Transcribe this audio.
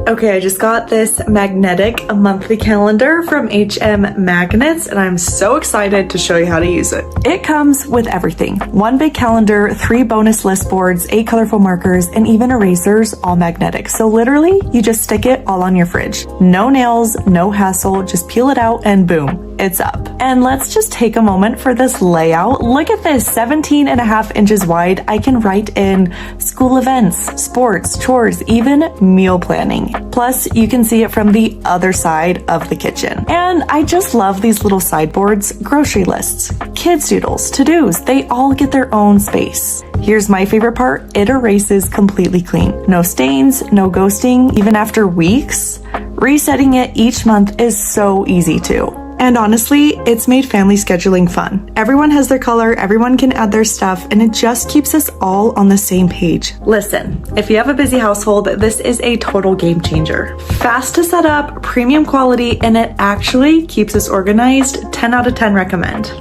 Okay, I just got this magnetic monthly calendar from HM Magnets, and I'm so excited to show you how to use it. It comes with everything. One big calendar, 3 bonus list boards, 8 colorful markers, and even erasers, all magnetic. So literally, you just stick it all on your fridge. No nails, no hassle, just peel it out and boom, it's up. And let's just take a moment for this layout. Look at this, 17.5 inches wide. I can write in school events, sports, chores, even meal planning. Plus, you can see it from the other side of the kitchen. And I just love these little sideboards, grocery lists, kids doodles, to-dos, they all get their own space. Here's my favorite part, it erases completely clean. No stains, no ghosting, even after weeks. Resetting it each month is so easy too. And honestly, it's made family scheduling fun. Everyone has their color, everyone can add their stuff, and it just keeps us all on the same page. Listen, if you have a busy household, this is a total game changer. Fast to set up, premium quality, and it actually keeps us organized. 10 out of 10 recommend.